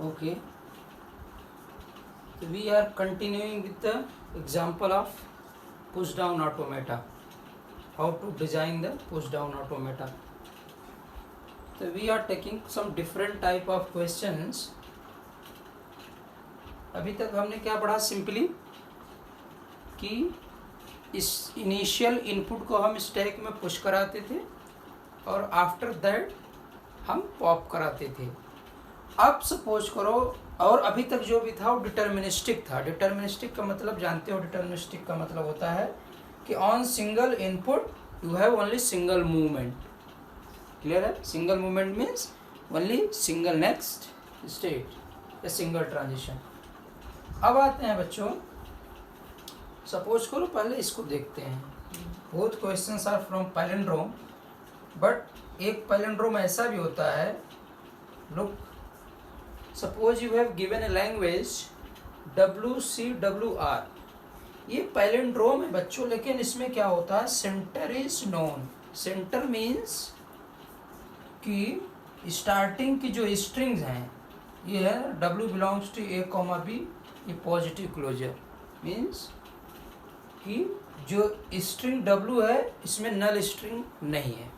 Okay, so we are continuing with the example of push down automata. How to design the push down automata. So we are taking some different type of questions. अभी तक हमने क्या पढ़ा simply कि इस initial input को हम stack में पुश कराते थे और आफ्टर दैट हम पॉप कराते थे. अब सपोज करो, और अभी तक जो भी था वो डिटर्मिनिस्टिक था. डिटर्मिनिस्टिक का मतलब जानते हो, डिटर्मिनिस्टिक का मतलब होता है कि on single input you have only single movement. Clear है? Single movement means only single next state या सिंगल ट्रांजिशन. अब आते हैं बच्चों, सपोज करो पहले इसको देखते हैं. Both questions are from palindrome, but एक पैलिंड्रोम ऐसा भी होता है. Look, suppose you have given a language WCWR. ये पैलिंड्रोम है बच्चों, लेकिन इसमें क्या होता है, centre is known. Centre means कि स्टार्टिंग की जो स्ट्रिंग्स हैं ये है W belongs to A, B. ये पॉजिटिव क्लोजर मीन्स कि जो स्ट्रिंग W है इसमें नल स्ट्रिंग नहीं है.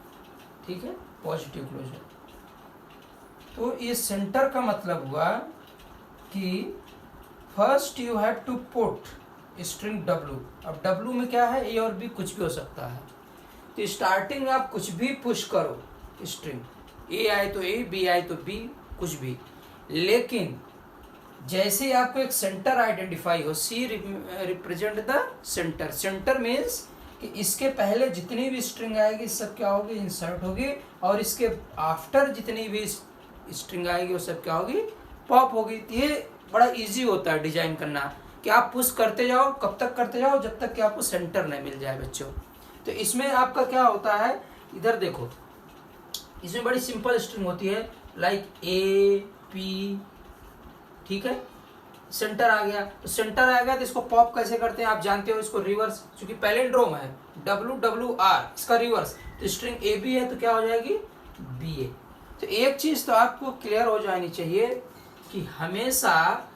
ठीक है, पॉजिटिव क्लोजर. तो ये सेंटर का मतलब हुआ कि first you have to put string W. अब W में क्या है, A और B कुछ भी हो सकता है. तो स्टार्टिंग में आप कुछ भी पुश करो, स्ट्रिंग A आए तो A, B आए तो B, कुछ भी. लेकिन जैसे ही आपको एक सेंटर आइडेंटिफाई हो, C represent the centre. Centre means कि इसके पहले जितनी भी स्ट्रिंग आएगी सब क्या होगी, इंसर्ट होगी, और इसके आफ्टर जितनी भी स्ट्रिंग आएगी वो सब क्या होगी, पॉप होगी. तो ये बड़ा इजी होता है डिजाइन करना कि आप पुश करते जाओ. कब तक करते जाओ, जब तक कि आपको सेंटर नहीं मिल जाए बच्चों. तो इसमें आपका क्या होता है, इधर देखो, इसमें बड़ी सिंपल स्ट्रिंग होती है लाइक A, P. ठीक है, सेंटर आ गया. तो सेंटर आ गया तो इसको पॉप कैसे करते हैं आप जानते हो, इसको रिवर्स. क्योंकि पैलिंड्रोम है WWR, इसका रिवर्स. तो स्ट्रिंग AB है तो क्या हो जाएगी, BA. तो एक चीज तो आपको क्लियर हो जानी चाहिए कि हमेशा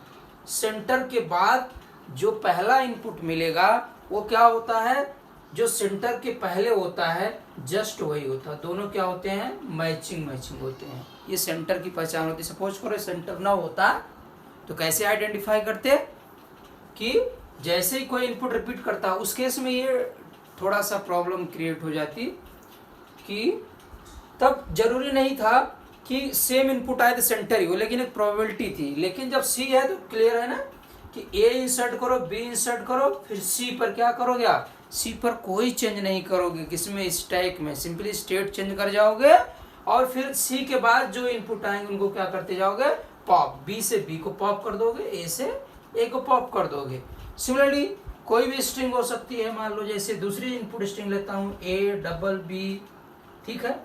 सेंटर के बाद जो पहला इनपुट मिलेगा वो क्या होता है, जो सेंटर के पहले होता है जस्ट वही होता है. दोनों क्या होते हैं, मैचिंग होते हैं. ये सेंटर की पहचान होती है. सपोज करो सेंटर ना होता तो कैसे आइडेंटिफाई करते कि जैसे ही कोई इनपुट रिपीट करता, उस केस में ये थोड़ा सा प्रॉब्लम क्रिएट हो जाती कि तब जरूरी नहीं था कि सेम इनपुट आए तो सेंटर ही हो, लेकिन एक प्रोबेबिलिटी थी. लेकिन जब C है तो क्लियर है ना कि A इंसर्ट करो, B इंसर्ट करो, फिर C पर क्या करोगे आप, C पर कोई चेंज नहीं करोगे. किसमें, स्टैक में. सिंपली स्टेट चेंज कर जाओगे और फिर C के बाद जो इनपुट आएंगे उनको क्या करते जाओगे, पॉप. B से B को पॉप कर दोगे, A से A को पॉप कर दोगे. सिमिलरली कोई भी स्ट्रिंग हो सकती है. मान लो जैसे दूसरी इनपुट स्ट्रिंग लेता हूँ A, B. ठीक है,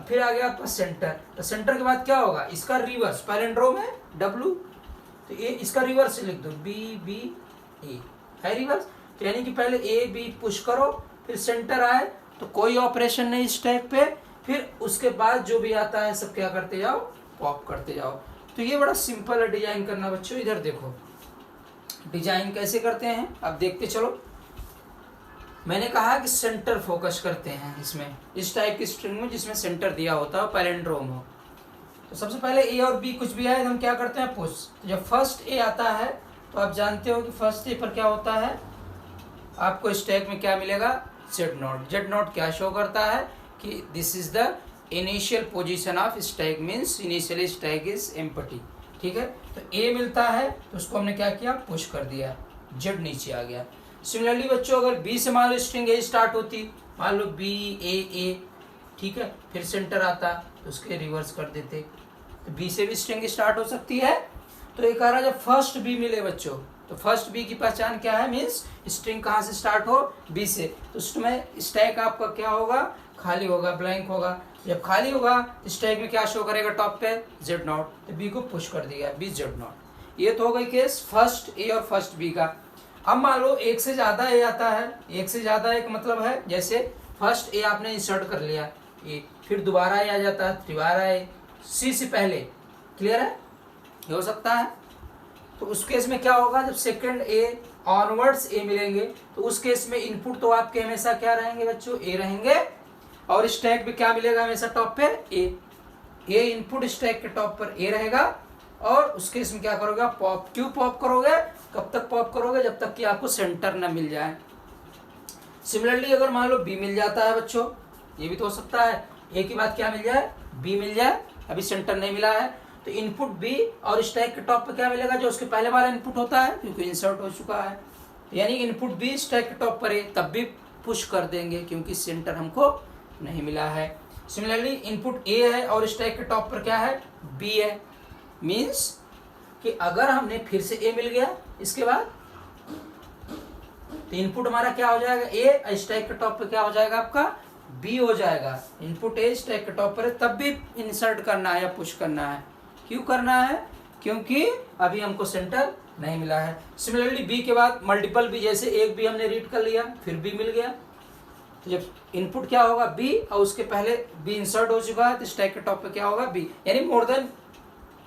फिर आ गया आपका सेंटर. तो सेंटर के बाद क्या होगा, इसका रिवर्स. पैलिंड्रोम है W, तो ये इसका रिवर्स लिख दो, B, B, A है रिवर्स. तो यानी कि पहले A, B पुश करो, फिर सेंटर आए तो कोई ऑपरेशन नहीं स्टैक पे, फिर उसके बाद जो भी आता है सब क्या करते जाओ, पॉप करते जाओ. तो ये बड़ा सिंपल है डिजाइन करना बच्चों. इधर देखो डिजाइन कैसे करते हैं, अब देखते चलो. मैंने कहा कि सेंटर फोकस करते हैं इसमें, इस टाइप की स्ट्रिंग में जिसमें सेंटर दिया होता है, पैलिंड्रोम हो. तो सबसे पहले A और B कुछ भी आए तो हम क्या करते हैं, पुश. तो जब फर्स्ट A आता है तो आप जानते हो कि फर्स्ट A पर क्या होता है, आपको स्टैक में क्या मिलेगा, Z0. Z0 क्या शो करता है कि this is the initial position of stack, means initially stack is empty. ठीक है, तो A मिलता है तो उसको हमने क्या किया, पुश कर दिया, Z नीचे आ गया. सिमिलरली बच्चों अगर B से मान लो स्ट्रिंग A स्टार्ट होती, मान लो B, A. ठीक है, फिर सेंटर आता तो उसके रिवर्स कर देते. तो B से भी स्ट्रिंग स्टार्ट हो सकती है. तो एक आ रहा जब फर्स्ट B मिले बच्चों, तो फर्स्ट B की पहचान क्या है, मीन्स स्ट्रिंग कहाँ से स्टार्ट हो, B से. तो उसमें स्टैक आपका क्या होगा, खाली होगा, ब्लैंक होगा. जब खाली होगा तो स्टैक में क्या शो करेगा, टॉप पे Z0. तो B को पुश कर दिया, B Z0. ये तो हो गई केस फर्स्ट A और फर्स्ट B का. अब मान लो एक से ज्यादा A आता है. एक से ज्यादा एक मतलब है जैसे फर्स्ट A आपने इंसर्ट कर लिया A, फिर दोबारा A आ जाता है, दोबारा A, C से पहले. क्लियर है? ये हो सकता है। तो उस केस में क्या होगा, जब सेकंड ए ऑनवर्ड्स ए मिलेंगे तो उस केस में इनपुट तो आपके हमेशा क्या रहेंगे बच्चों, ए रहेंगे, और स्टैक पे क्या मिलेगा हमेशा टॉप पे, ए इनपुट स्टैक के टॉप पर ए रहेगा। और उस केस में क्या करोगे, पॉप। क्यों पॉप करोगे, कब तक पॉप करोगे, जब तक कि आपको सेंटर ना मिल जाए। सिमिलरली अगर मान लो बी मिल जाता है बच्चों, ये भी तो हो सकता है, ए की बात क्या मिल जाए, बी मिल जाए, अभी सेंटर नहीं मिला है, तो इनपुट बी और स्टैक के टॉप पे क्या मिलेगा, जो उसके पहले वाला इनपुट होता है, क्योंकि इंसर्ट हो चुका है, यानी इनपुट बी स्टैक के टॉप पर है, तब भी पुश कर देंगे क्योंकि सेंटर हमको नहीं मिला है। सिमिलरली इनपुट ए है और स्टैक के टॉप पर क्या है, बी है, मीन्स कि अगर हमने फिर से ए मिल गया इसके बाद, तो इनपुट हमारा क्या हो जाएगा, ए, स्टैक के टॉप पे क्या हो जाएगा आपका, बी हो जाएगा। इनपुट ए स्टैक के टॉप पर है, तब भी इंसर्ट करना है या पुश करना है। क्यों करना है, क्योंकि अभी हमको सेंटर नहीं मिला है। सिमिलरली बी के बाद मल्टीपल बी, जैसे एक बी हमने रीड कर लिया फिर बी मिल गया, तो जब इनपुट क्या होगा बी और उसके पहले बी इंसर्ट हो चुका है, तो स्टैक के टॉप पे क्या होगा, बी, यानी मोर देन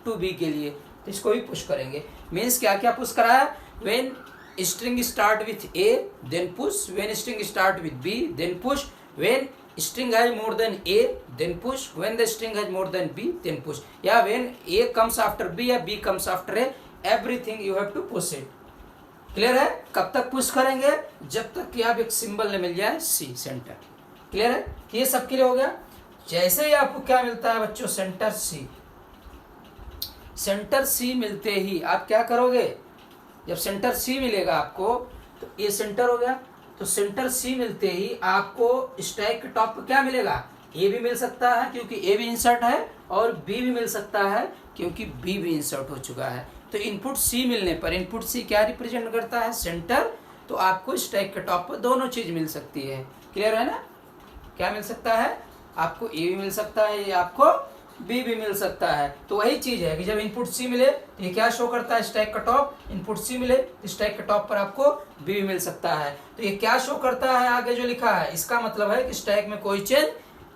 2b के लिए, तो इसको भी पुश करेंगे। मीन्स क्या क्या पुश करा है, when string start with a then push, when string start with b then push, when string has more than a then push, when the string has more than b then push, या when a comes after b या b comes after a, everything you have to push it। Clear है, कब तक push करेंगे, जब तक कि आप एक सिंबल ने मिल जाए c सेंटर। क्लियर है, ये सब के लिए हो गया। जैसे ही आपको क्या मिलता है बच्चों, सेंटर c, सेंटर c मिलते ही आप क्या करोगे, जब सेंटर सी मिलेगा आपको, तो ए सेंटर हो गया, तो सेंटर सी मिलते ही आपको स्टैक के टॉप पे क्या मिलेगा, ए भी मिल सकता है क्योंकि ए भी इंसर्ट है, और बी भी मिल सकता है क्योंकि बी भी इंसर्ट हो चुका है। तो इनपुट सी मिलने पर, इनपुट सी क्या रिप्रेजेंट करता है, सेंटर, तो आपको स्टैक के टॉप पर दोनों चीज मिल सकती है। क्लियर है ना, क्या मिल सकता है, आपको ए भी मिल सकता है, या आपको बी भी मिल सकता है। तो वही चीज है कि जब इनपुट सी मिले तो ये क्या शो करता है, स्टैक का टॉप, इनपुट सी मिले तो स्टैक के टॉप पर आपको बी भी मिल सकता है। तो ये क्या शो करता है, आगे जो लिखा है, इसका मतलब है कि स्टैक में कोई चेंज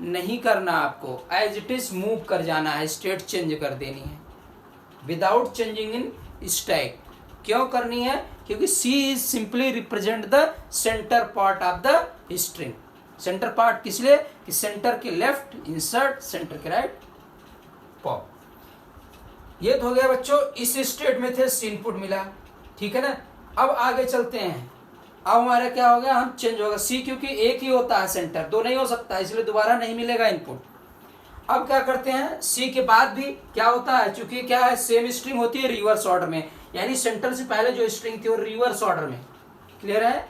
नहीं करना, आपको एज इट इज मूव कर जाना है, स्टेट चेंज कर देनी है विदाउट चेंजिंग इन स्टैक। क्यों करनी है, क्योंकि C is simply represent the centre part of the string. Centre part किस लिए, कि सेंटर के लेफ्ट इंसर्ट, सेंटर के राइट पॉप। ये तो हो गया बच्चों, इस स्टेट में थे, सी इनपुट मिला, ठीक है ना। अब आगे चलते हैं, अब हमारा क्या हो गया, हम चेंज होगा सी, क्योंकि एक ही होता है सेंटर, दो नहीं हो सकता, इसलिए दोबारा नहीं मिलेगा इनपुट। अब क्या करते हैं, सी के बाद भी क्या होता है, चूंकि क्या है, सेम स्ट्रिंग होती है रिवर्स ऑर्डर में, यानी सेंटर से पहले जो स्ट्रिंग थी वो रिवर्स ऑर्डर में। क्लियर है,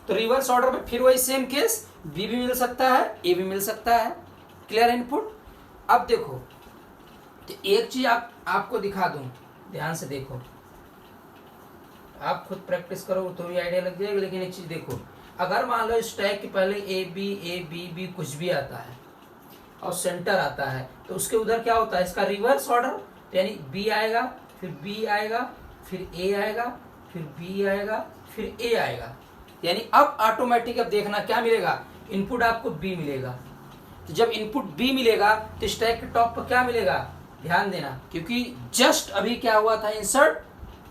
तो रिवर्स ऑर्डर में फिर वही सेम केस, बी भी मिल सकता है, ए भी मिल सकता है। Clear input. अब देखो, तो एक चीज आपको दिखा दूं, ध्यान से देखो, आप खुद प्रैक्टिस करो तो भी आइडिया लग जाएगा। लेकिन एक चीज देखो, अगर मान लो स्टैक के पहले ए बी बी कुछ भी आता है और सेंटर आता है, तो उसके उधर क्या होता है, इसका रिवर्स ऑर्डर, यानी बी आएगा, फिर बी आएगा, फिर ए आएगा, फिर बी आएगा, फिर ए आएगा, यानी अब ऑटोमेटिक अब देखना क्या मिलेगा, इनपुट आपको बी मिलेगा। तो जब इनपुट बी मिलेगा तो स्टैक के टॉप पर क्या मिलेगा, ध्यान देना, क्योंकि जस्ट अभी क्या हुआ था, इंसर्ट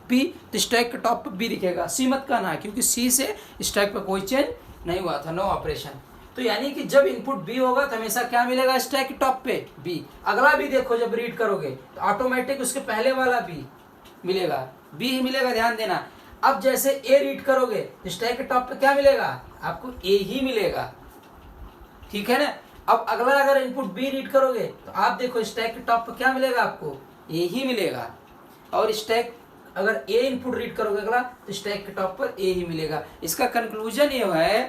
बी, तो स्टैक के टॉप पर बी दिखेगा, सी मत कहना है क्योंकि सी से स्टैक पर कोई चेंज नहीं हुआ था, नो ऑपरेशन। तो यानी कि जब इनपुट बी होगा तो हमेशा क्या मिलेगा, स्टैक के टॉप पे बी। अगला भी देखो, जब रीड करोगे तो ऑटोमेटिक उसके पहले वाला बी मिलेगा, बी ही मिलेगा, ध्यान देना। अब जैसे ए रीड करोगे तो स्टैक के टॉप पे क्या मिलेगा, आपको ए ही मिलेगा, ठीक है ना। अब अगला अगर इनपुट बी रीड करोगे तो आप देखो स्टैक के टॉप पर क्या मिलेगा, आपको ए ही मिलेगा, और स्टैक अगर ए इनपुट रीड करोगे अगला तो स्टैक के टॉप पर ए ही मिलेगा। इसका कंक्लूजन ये है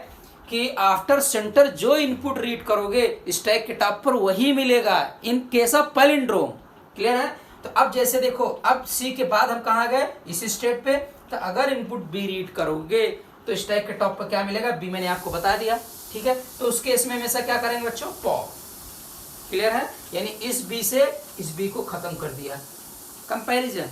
कि आफ्टर सेंटर जो इनपुट रीड करोगे स्टैक के टॉप पर वही मिलेगा, in case of palindrome. Clear है। तो अब जैसे देखो, अब सी के बाद हम कहाँ गए, इस स्टेट पे, तो अगर इनपुट बी रीड करोगे तो स्टैक के टॉप पर क्या मिलेगा, बी मैंने आपको बता दिया, ठीक है। तो उस केस में हमेशा क्या करेंगे बच्चों, पॉप। क्लियर है, यानी इस बी से इस बी को खत्म कर दिया, कंपैरिजन।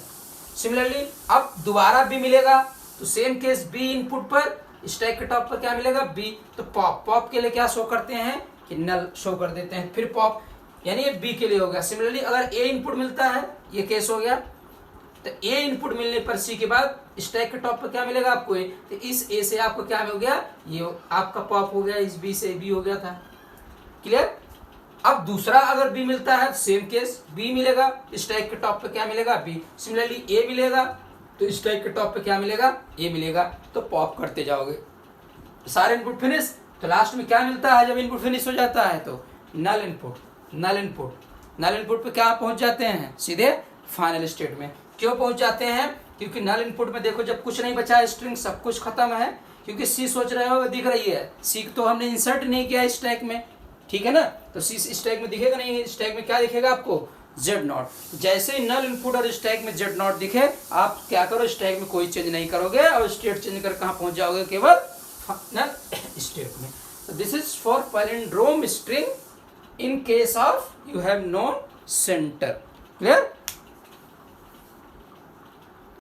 सिमिलरली अब दोबारा बी मिलेगा तो सेम केस, बी इनपुट पर स्टैक के टॉप पर क्या मिलेगा, बी, तो पॉप। पॉप के लिए क्या शो करते हैं कि नल शो कर देते हैं, फिर पॉप, यानी ये बी के लिए हो गया। सिमिलरली अगर ए इनपुट मिलता है, ये केस हो गया, तो ए इनपुट मिलने पर सी के बाद स्टैक के टॉप पर क्या मिलेगा आपको ए, तो इस ए से आपको क्या हो गया, ये आपका पॉप हो गया, इस बी से बी हो गया था। क्लियर। अब दूसरा अगर बी मिलता है सेम केस, बी मिलेगा स्टैक के टॉप पे क्या मिलेगा बी, सिमिलरली ए मिलेगा तो स्टैक के टॉप पे क्या मिलेगा ए मिलेगा, तो पॉप करते जाओगे। सारे इनपुट फिनिश, तो लास्ट में क्या मिलता है जब इनपुट फिनिश हो जाता है, तो नल इनपुट। नल इनपुट, नल इनपुट पे क्या पहुंच जाते हैं सीधे फाइनल स्टेट में। क्यों पहुंच जाते हैं, क्योंकि नल इनपुट में देखो जब कुछ नहीं बचा है, स्ट्रिंग सब कुछ खत्म है, क्योंकि सी सोच रहे हो दिख रही है, सी तो हमने इंसर्ट नहीं किया स्टैक में, ठीक है ना, तो सी स्टैक में दिखेगा नहीं, स्टैक में क्या दिखेगा आपको Z0। जैसे ही नल इनपुट और स्टैक में Z0 दिखे, आप क्या करो स्टैक में कोई चेंज नहीं करोगे और स्टेट चेंज कर कहाँ पहुंच जाओगे, केवल फाइनल स्टेट में। So this is for palindrome string in case of you have known center. Clear?